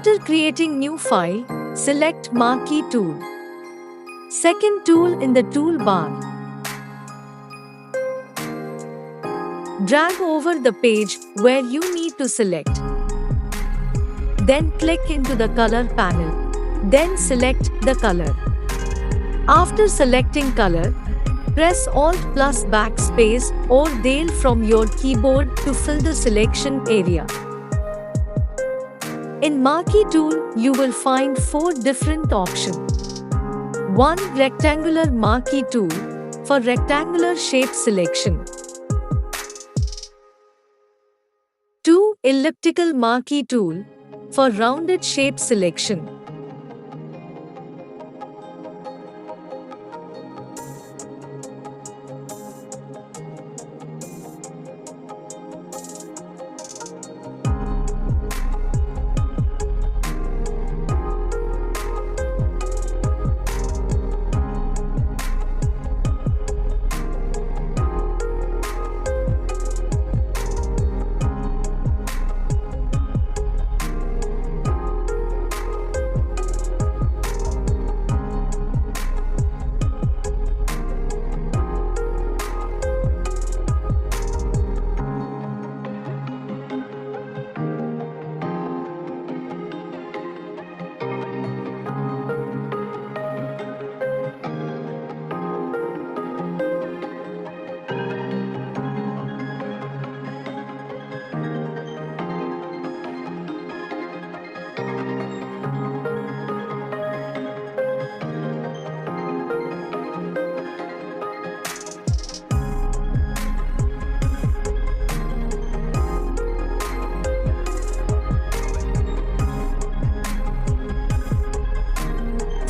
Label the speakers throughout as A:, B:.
A: After creating new file, select Marqee tool. Second tool in the toolbar. Drag over the page where you need to select. Then click into the color panel. Then select the color. After selecting color, press Alt plus backspace or Del from your keyboard to fill the selection area. In Marqee tool, you will find 4 different options. 1. Rectangular Marqee tool for rectangular shape selection. 2. Elliptical Marqee tool for rounded shape selection.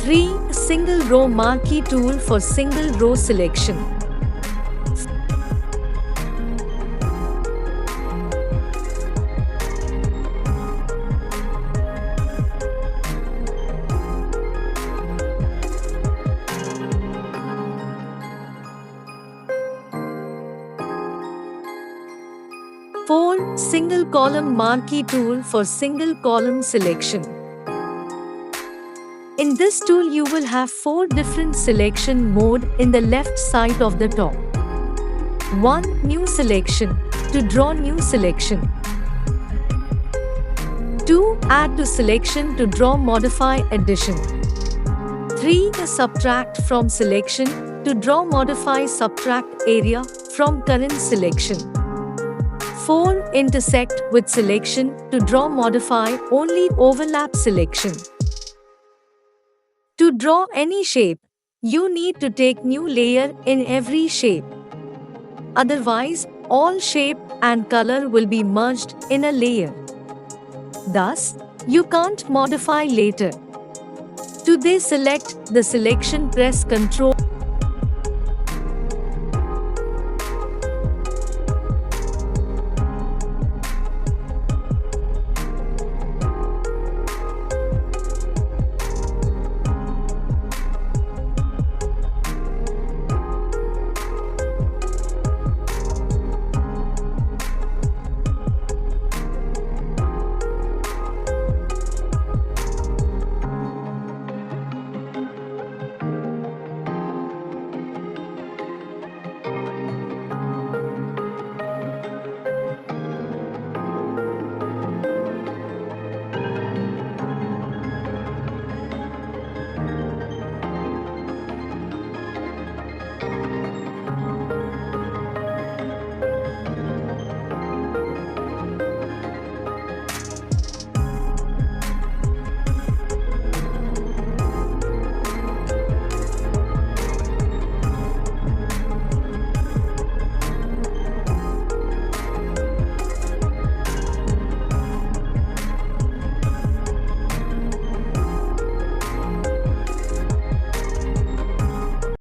A: 3. Single row Marqee tool for single row selection. 4. Single column Marqee tool for single column selection. In this tool you will have 4 different selection mode in the left side of the top. 1. New selection, to draw new selection. 2. Add to selection, to draw modify addition. 3. Subtract from selection, to draw modify subtract area from current selection. 4. Intersect with selection, to draw modify only overlap selection. To draw any shape, you need to take new layer in every shape. Otherwise, all shape and color will be merged in a layer. Thus, you can't modify later. To deselect the selection, press Ctrl